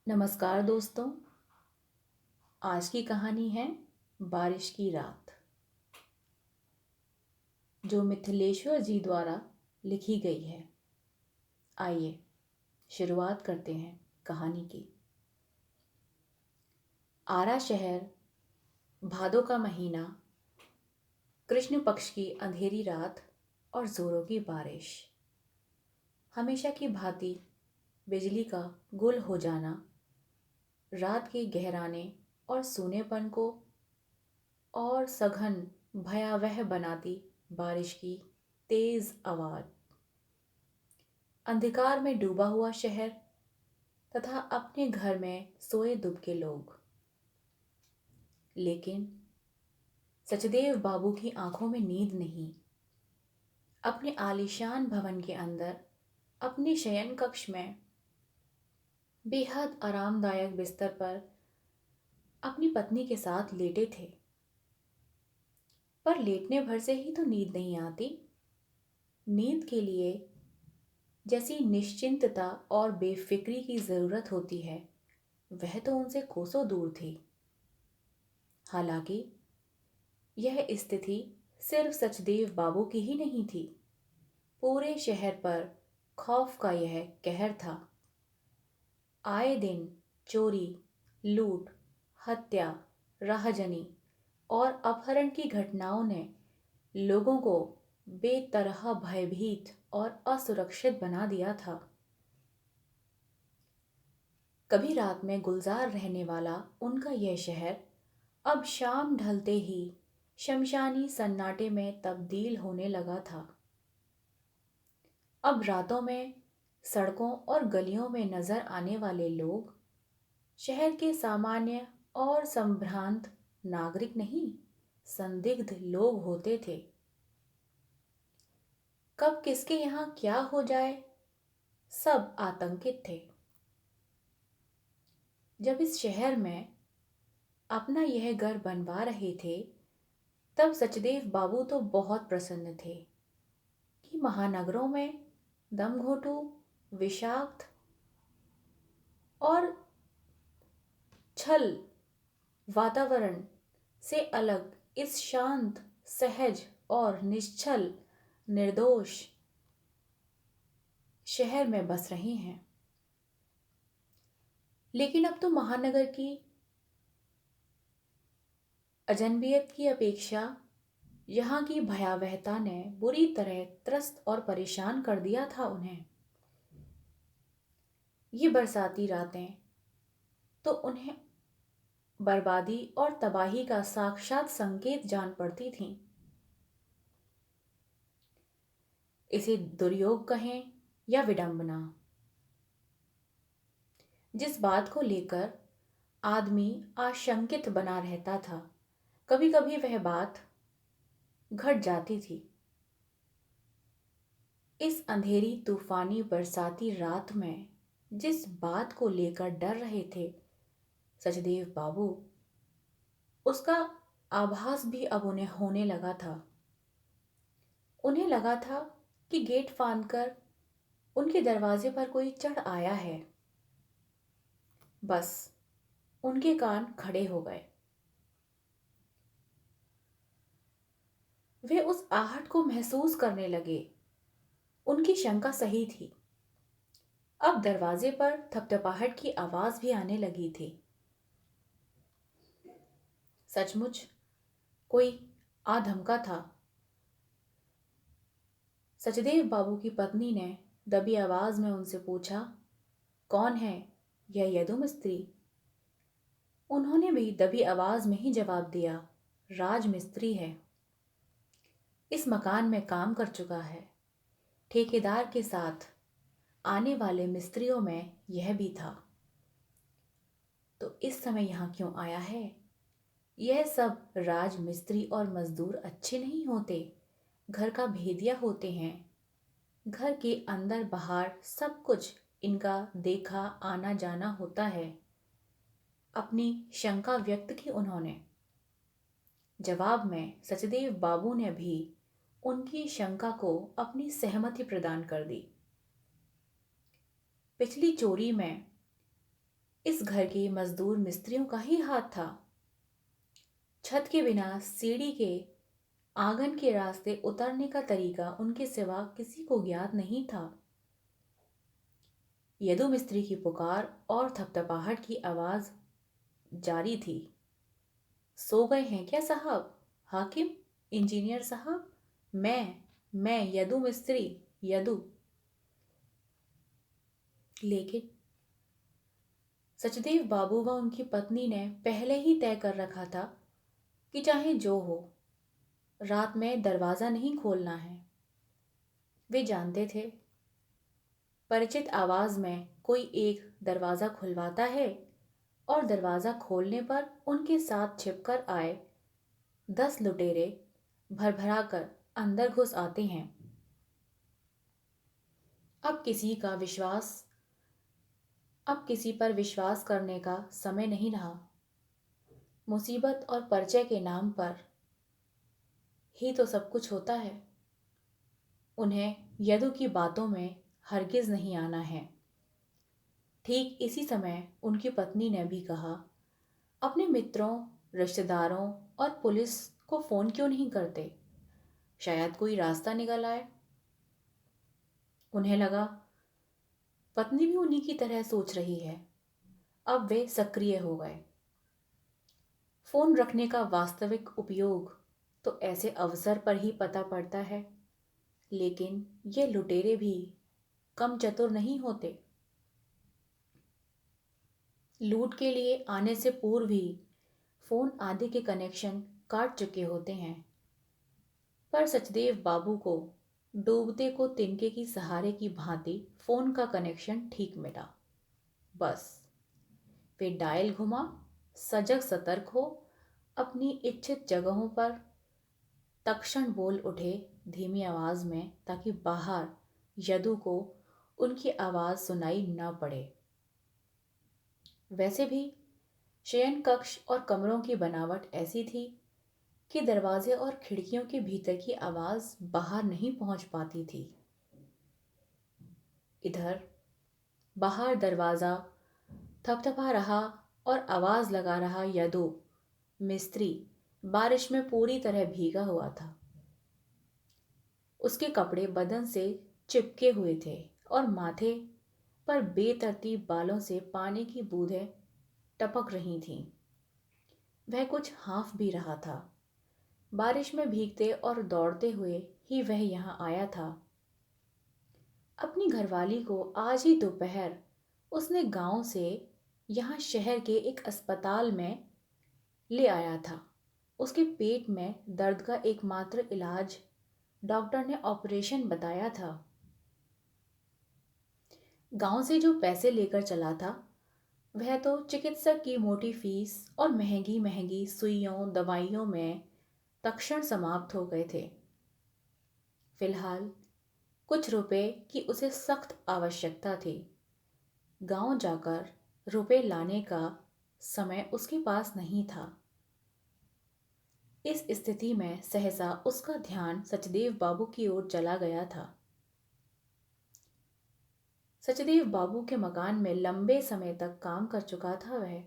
नमस्कार दोस्तों। आज की कहानी है बारिश की रात, जो मिथिलेश्वर जी द्वारा लिखी गई है। आइए शुरुआत करते हैं कहानी की। आरा शहर, भादों का महीना, कृष्ण पक्ष की अंधेरी रात और जोरों की बारिश। हमेशा की भांति बिजली का गुल हो जाना, रात के गहराने और सूनेपन को और सघन भयावह बनाती बारिश की तेज आवाज। अंधकार में डूबा हुआ शहर तथा अपने घर में सोए दुबके लोग। लेकिन सचदेव बाबू की आंखों में नींद नहीं। अपने आलीशान भवन के अंदर अपने शयन कक्ष में बेहद आरामदायक बिस्तर पर अपनी पत्नी के साथ लेटे थे। पर लेटने भर से ही तो नींद नहीं आती। नींद के लिए जैसी निश्चिंतता और बेफिक्री की जरूरत होती है, वह तो उनसे कोसों दूर थी। हालांकि यह स्थिति सिर्फ सचदेव बाबू की ही नहीं थी। पूरे शहर पर खौफ का यह कहर था। आए दिन चोरी, लूट, हत्या, राहजनी और अपहरण की घटनाओं ने लोगों को बेतरह भयभीत और असुरक्षित बना दिया था। कभी रात में गुलजार रहने वाला उनका यह शहर अब शाम ढलते ही शमशानी सन्नाटे में तब्दील होने लगा था। अब रातों में सड़कों और गलियों में नजर आने वाले लोग शहर के सामान्य और संभ्रांत नागरिक नहीं, संदिग्ध लोग होते थे। कब किसके यहाँ क्या हो जाए, सब आतंकित थे। जब इस शहर में अपना यह घर बनवा रहे थे, तब सचदेव बाबू तो बहुत प्रसन्न थे कि महानगरों में दमघोटू, विषाक्त और छल वातावरण से अलग इस शांत, सहज और निश्चल, निर्दोष शहर में बस रहे हैं। लेकिन अब तो महानगर की अजनबियत की अपेक्षा यहाँ की भयावहता ने बुरी तरह त्रस्त और परेशान कर दिया था उन्हें। ये बरसाती रातें तो उन्हें बर्बादी और तबाही का साक्षात संकेत जान पड़ती थीं। इसे दुर्योग कहें या विडंबना, जिस बात को लेकर आदमी आशंकित बना रहता था, कभी कभी वह बात घट जाती थी। इस अंधेरी तूफानी बरसाती रात में जिस बात को लेकर डर रहे थे सचदेव बाबू, उसका आभास भी अब उन्हें होने लगा था। उन्हें लगा था कि गेट फांदकर उनके दरवाजे पर कोई चढ़ आया है। बस उनके कान खड़े हो गए। वे उस आहट को महसूस करने लगे। उनकी शंका सही थी। अब दरवाजे पर थपथपाहट की आवाज भी आने लगी थी। सचमुच कोई आ धमका था। सचदेव बाबू की पत्नी ने दबी आवाज में उनसे पूछा, कौन है यह यदु मिस्त्री? उन्होंने भी दबी आवाज में ही जवाब दिया, राज मिस्त्री है। इस मकान में काम कर चुका है। ठेकेदार के साथ आने वाले मिस्त्रियों में यह भी था। तो इस समय यहाँ क्यों आया है? यह सब राज मिस्त्री और मजदूर अच्छे नहीं होते, घर का भेदिया होते हैं। घर के अंदर बाहर सब कुछ इनका देखा आना जाना होता है। अपनी शंका व्यक्त की उन्होंने। जवाब में सचदेव बाबू ने भी उनकी शंका को अपनी सहमति प्रदान कर दी। पिछली चोरी में इस घर के मजदूर मिस्त्रियों का ही हाथ था। छत के बिना सीढ़ी के आंगन के रास्ते उतरने का तरीका उनके सिवा किसी को ज्ञात नहीं था। यदु मिस्त्री की पुकार और थपथपाहट की आवाज जारी थी। सो गए हैं क्या साहब? हाकिम, इंजीनियर साहब, मैं यदु मिस्त्री, यदु। लेकिन सचदेव बाबू व उनकी पत्नी ने पहले ही तय कर रखा था कि चाहे जो हो, रात में दरवाजा नहीं खोलना है। वे जानते थे, परिचित आवाज में कोई एक दरवाजा खुलवाता है और दरवाजा खोलने पर उनके साथ छिपकर आए 10 लुटेरे भरभरा कर अंदर घुस आते हैं। अब किसी का विश्वास अब किसी पर विश्वास करने का समय नहीं रहा। मुसीबत और परिचय के नाम पर ही तो सब कुछ होता है। उन्हें यदु की बातों में हरगिज नहीं आना है। ठीक इसी समय उनकी पत्नी ने भी कहा, अपने मित्रों, रिश्तेदारों और पुलिस को फोन क्यों नहीं करते? शायद कोई रास्ता निकल आए। उन्हें लगा पत्नी भी उन्हीं की तरह सोच रही है। अब वे सक्रिय हो गए। फोन रखने का वास्तविक उपयोग तो ऐसे अवसर पर ही पता पड़ता है, लेकिन ये लुटेरे भी कम चतुर नहीं होते। लूट के लिए आने से पूर्व ही फोन आदि के कनेक्शन काट चुके होते हैं। पर सचदेव बाबू को डूबते को तिनके की सहारे की भांति फोन का कनेक्शन ठीक मिला। बस वे डायल घुमा, सजग सतर्क हो अपनी इच्छित जगहों पर तत्क्षण बोल उठे धीमी आवाज में, ताकि बाहर यदु को उनकी आवाज सुनाई न पड़े। वैसे भी शयन कक्ष और कमरों की बनावट ऐसी थी कि दरवाजे और खिड़कियों के भीतर की आवाज बाहर नहीं पहुंच पाती थी। इधर बाहर दरवाजा थपथपा रहा और आवाज लगा रहा यदु मिस्त्री बारिश में पूरी तरह भीगा हुआ था। उसके कपड़े बदन से चिपके हुए थे और माथे पर बेतरतीब बालों से पानी की बूंदें टपक रही थीं। वह कुछ हाँफ भी रहा था। बारिश में भीगते और दौड़ते हुए ही वह यहाँ आया था। अपनी घरवाली को आज ही दोपहर उसने गांव से यहाँ शहर के एक अस्पताल में ले आया था। उसके पेट में दर्द का एकमात्र इलाज डॉक्टर ने ऑपरेशन बताया था। गांव से जो पैसे लेकर चला था, वह तो चिकित्सक की मोटी फीस और महंगी महंगी सुइयों दवाइयों में तत्क्षण समाप्त हो गए थे। फिलहाल कुछ रुपए की उसे सख्त आवश्यकता थी। गांव जाकर रुपए लाने का समय उसके पास नहीं था। इस स्थिति में सहसा उसका ध्यान सचदेव बाबू की ओर चला गया था। सचदेव बाबू के मकान में लंबे समय तक काम कर चुका था वह।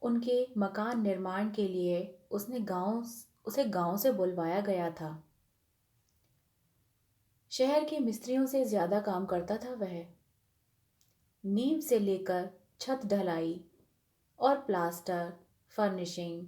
उनके मकान निर्माण के लिए उसे गांव से बुलवाया गया था। शहर के मिस्त्रियों से ज्यादा काम करता था वह। नींव से लेकर छत ढलाई और प्लास्टर, फर्निशिंग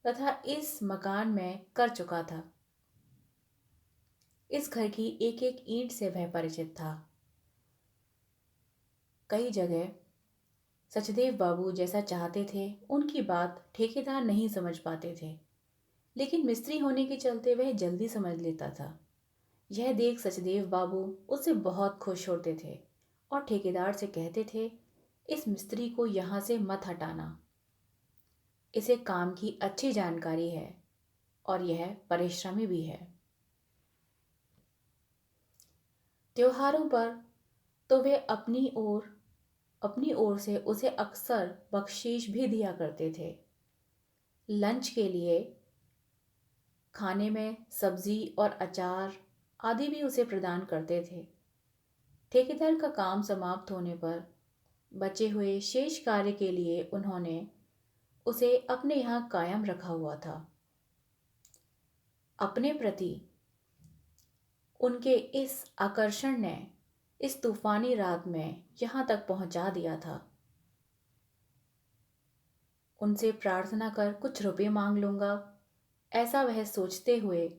तथा इस मकान में कर चुका था। इस घर की एक एक ईंट से वह परिचित था। कई जगह सचदेव बाबू जैसा चाहते थे उनकी बात ठेकेदार नहीं समझ पाते थे, लेकिन मिस्त्री होने के चलते वह जल्दी समझ लेता था। यह देख सचदेव बाबू उससे बहुत खुश होते थे और ठेकेदार से कहते थे, इस मिस्त्री को यहाँ से मत हटाना। इसे काम की अच्छी जानकारी है और यह परिश्रमी भी है। त्योहारों पर तो वे अपनी ओर से उसे अक्सर बख्शीश भी दिया करते थे। लंच के लिए खाने में सब्जी और अचार आदि भी उसे प्रदान करते थे। ठेकेदार का काम समाप्त होने पर बचे हुए शेष कार्य के लिए उन्होंने उसे अपने यहाँ कायम रखा हुआ था। अपने प्रति उनके इस आकर्षण ने इस तूफानी रात में यहाँ तक पहुंचा दिया था। उनसे प्रार्थना कर कुछ रुपए मांग लूंगा, ऐसा वह सोचते हुए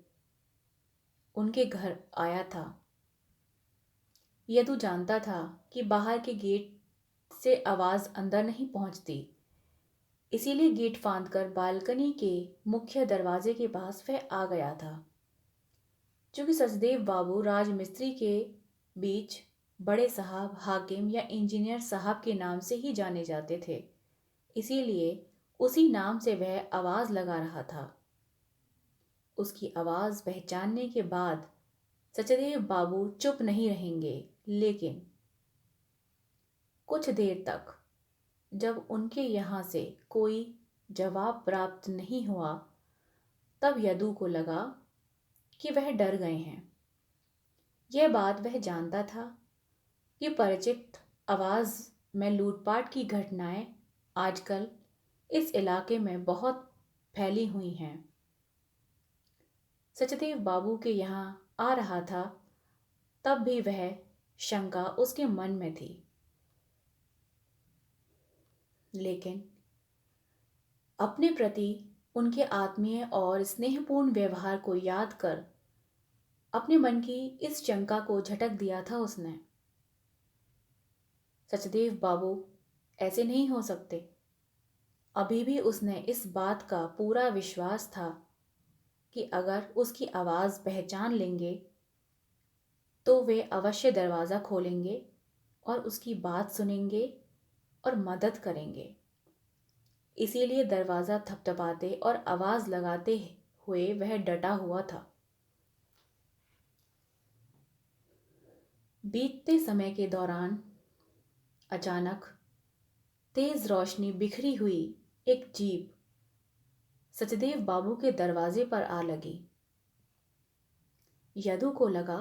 उनके घर आया था। यदु जानता था कि बाहर के गेट से आवाज अंदर नहीं पहुंचती, इसीलिए गेट फांदकर बालकनी के मुख्य दरवाजे के पास वह आ गया था। क्योंकि सचदेव बाबू राजमिस्त्री के बीच बड़े साहब, हाकिम या इंजीनियर साहब के नाम से ही जाने जाते थे, इसीलिए उसी नाम से वह आवाज लगा रहा था। उसकी आवाज पहचानने के बाद सचदेव बाबू चुप नहीं रहेंगे, लेकिन कुछ देर तक जब उनके यहाँ से कोई जवाब प्राप्त नहीं हुआ, तब यदु को लगा कि वह डर गए हैं। यह बात वह जानता था कि परिचित आवाज में लूटपाट की घटनाएं आजकल इस इलाके में बहुत फैली हुई हैं। सचदेव बाबू के यहाँ आ रहा था, तब भी वह शंका उसके मन में थी, लेकिन अपने प्रति उनके आत्मीय और स्नेहपूर्ण व्यवहार को याद कर अपने मन की इस शंका को झटक दिया था उसने। सचदेव बाबू ऐसे नहीं हो सकते। अभी भी उसने इस बात का पूरा विश्वास था कि अगर उसकी आवाज पहचान लेंगे तो वे अवश्य दरवाजा खोलेंगे और उसकी बात सुनेंगे और मदद करेंगे। इसीलिए दरवाजा थपथपाते और आवाज लगाते हुए वह डटा हुआ था। बीतते समय के दौरान अचानक तेज रोशनी बिखरी हुई एक जीप सचदेव बाबू के दरवाजे पर आ लगी। यदु को लगा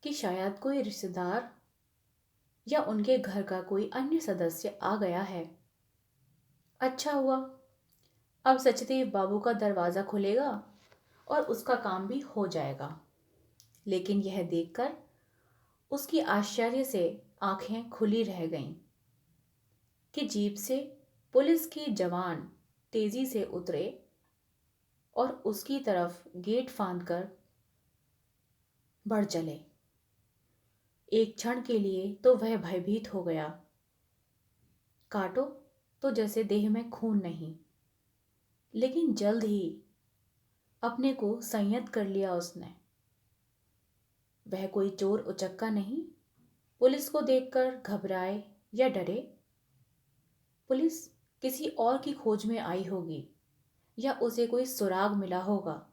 कि शायद कोई रिश्तेदार या उनके घर का कोई अन्य सदस्य आ गया है। अच्छा हुआ, अब सचदेव बाबू का दरवाजा खुलेगा और उसका काम भी हो जाएगा। लेकिन यह देखकर उसकी आश्चर्य से आंखें खुली रह गईं कि जीप से पुलिस के जवान तेजी से उतरे और उसकी तरफ गेट फांदकर बढ़ चले। एक क्षण के लिए तो वह भयभीत हो गया। काटो तो जैसे देह में खून नहीं, लेकिन जल्द ही अपने को संयत कर लिया उसने। वह कोई चोर उचक्का नहीं, पुलिस को देखकर घबराए या डरे। पुलिस किसी और की खोज में आई होगी या उसे कोई सुराग मिला होगा,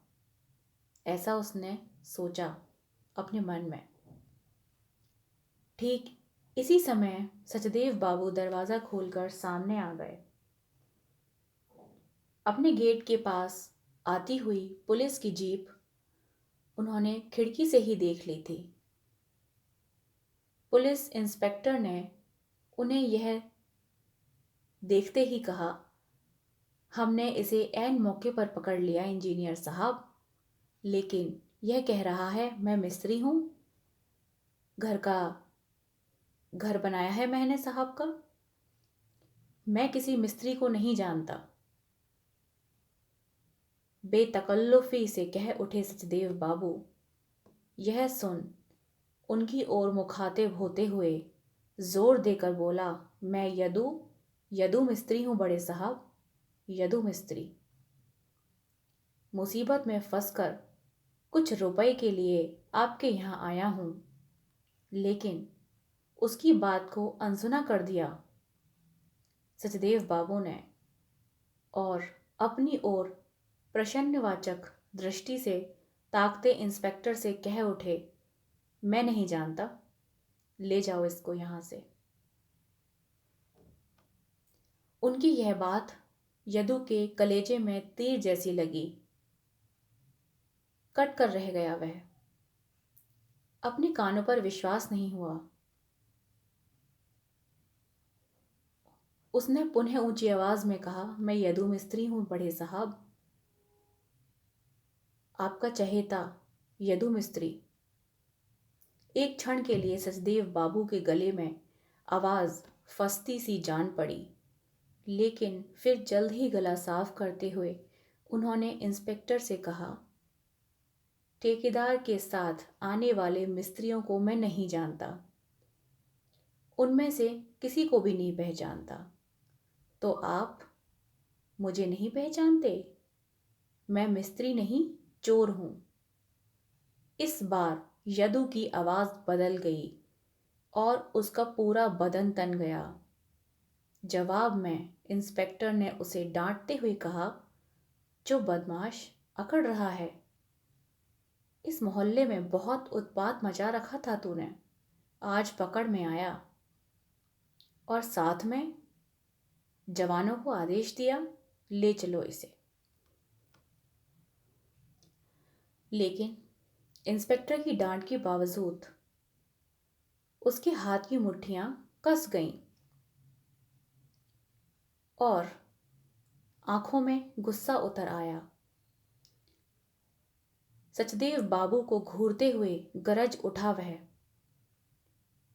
ऐसा उसने सोचा अपने मन में। ठीक इसी समय सचदेव बाबू दरवाजा खोलकर सामने आ गए। अपने गेट के पास आती हुई पुलिस की जीप उन्होंने खिड़की से ही देख ली थी। पुलिस इंस्पेक्टर ने उन्हें यह देखते ही कहा, हमने इसे ऐन मौके पर पकड़ लिया इंजीनियर साहब, लेकिन यह कह रहा है मैं मिस्त्री हूं, घर बनाया है मैंने साहब का, मैं किसी मिस्त्री को नहीं जानता। बेतकल्लुफी से कह उठे सचदेव बाबू। यह सुन उनकी ओर मुखातिब होते हुए जोर देकर बोला, मैं यदु मिस्त्री हूं बड़े साहब, यदु मिस्त्री। मुसीबत में फंसकर कुछ रुपए के लिए आपके यहाँ आया हूं, लेकिन उसकी बात को अनसुना कर दिया सचदेव बाबू ने और अपनी ओर प्रश्नवाचक दृष्टि से ताकते इंस्पेक्टर से कह उठे, मैं नहीं जानता, ले जाओ इसको यहां से। उनकी यह बात यदु के कलेजे में तीर जैसी लगी। कट कर रह गया वह। अपने कानों पर विश्वास नहीं हुआ। उसने पुनः ऊंची आवाज में कहा, मैं यदु मिस्त्री हूं बड़े साहब, आपका चहेता यदु मिस्त्री। एक क्षण के लिए सचदेव बाबू के गले में आवाज फंसती सी जान पड़ी, लेकिन फिर जल्द ही गला साफ करते हुए उन्होंने इंस्पेक्टर से कहा, ठेकेदार के साथ आने वाले मिस्त्रियों को मैं नहीं जानता, उनमें से किसी को भी नहीं पहचानता। तो आप मुझे नहीं पहचानते? मैं मिस्त्री नहीं, चोर हूं। इस बार यदु की आवाज बदल गई और उसका पूरा बदन तन गया। जवाब में इंस्पेक्टर ने उसे डांटते हुए कहा, जो बदमाश अकड़ रहा है, इस मोहल्ले में बहुत उत्पात मचा रखा था तूने, आज पकड़ में आया। और साथ में जवानों को आदेश दिया, ले चलो इसे। लेकिन इंस्पेक्टर की डांट के बावजूद उसके हाथ की मुट्ठियां कस गईं और आंखों में गुस्सा उतर आया। सचदेव बाबू को घूरते हुए गरज उठा वह,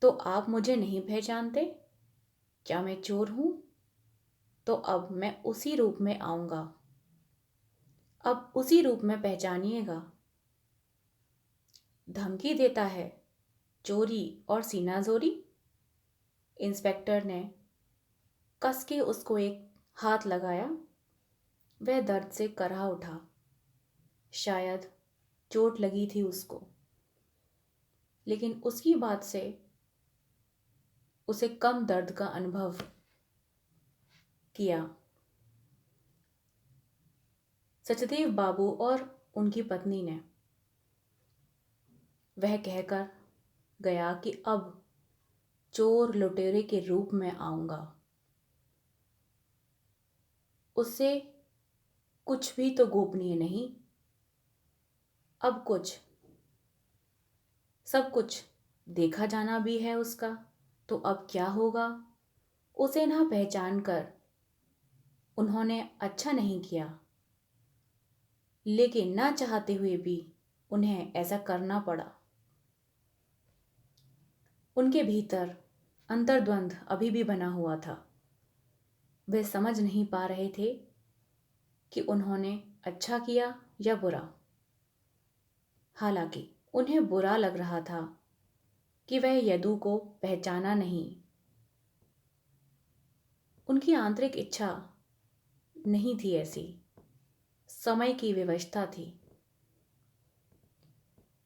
तो आप मुझे नहीं पहचानते? क्या मैं चोर हूं? तो अब मैं उसी रूप में आऊंगा, अब उसी रूप में पहचानिएगा। धमकी देता है, चोरी और सीनाजोरी। इंस्पेक्टर ने कस के उसको एक हाथ लगाया। वह दर्द से कराह उठा, शायद चोट लगी थी उसको, लेकिन उसकी बात से उसे कम दर्द का अनुभव किया। सचदेव बाबू और उनकी पत्नी ने वह कहकर गया कि अब चोर लुटेरे के रूप में आऊंगा, उससे कुछ भी तो गोपनीय नहीं, अब कुछ सब कुछ देखा जाना भी है उसका। तो अब क्या होगा? उसे ना पहचान कर उन्होंने अच्छा नहीं किया, लेकिन ना चाहते हुए भी उन्हें ऐसा करना पड़ा। उनके भीतर अंतर्द्वंद अभी भी बना हुआ था। वे समझ नहीं पा रहे थे कि उन्होंने अच्छा किया या बुरा। हालांकि उन्हें बुरा लग रहा था कि वह यदु को पहचाना नहीं। उनकी आंतरिक इच्छा नहीं थी ऐसी, समय की विवशता थी।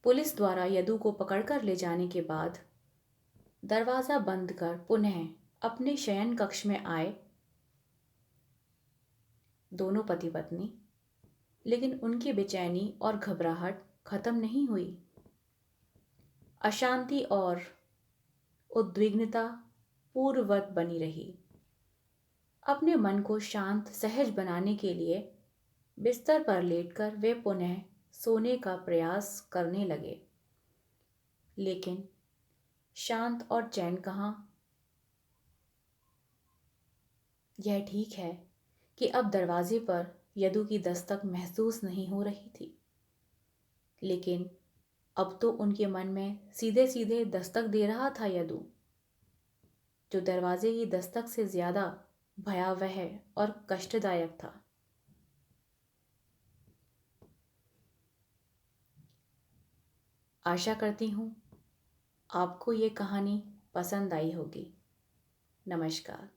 पुलिस द्वारा यदु को पकड़कर ले जाने के बाद दरवाजा बंद कर पुनः अपने शयन कक्ष में आए दोनों पति पत्नी, लेकिन उनकी बेचैनी और घबराहट खत्म नहीं हुई। अशांति और उद्विग्नता पूर्ववत बनी रही। अपने मन को शांत सहज बनाने के लिए बिस्तर पर लेटकर वे पुनः सोने का प्रयास करने लगे, लेकिन शांत और चैन कहाँ। यह ठीक है कि अब दरवाजे पर यदु की दस्तक महसूस नहीं हो रही थी, लेकिन अब तो उनके मन में सीधे सीधे दस्तक दे रहा था यदु, जो दरवाजे की दस्तक से ज्यादा भयावह और कष्टदायक था। आशा करती हूँ आपको ये कहानी पसंद आई होगी। नमस्कार।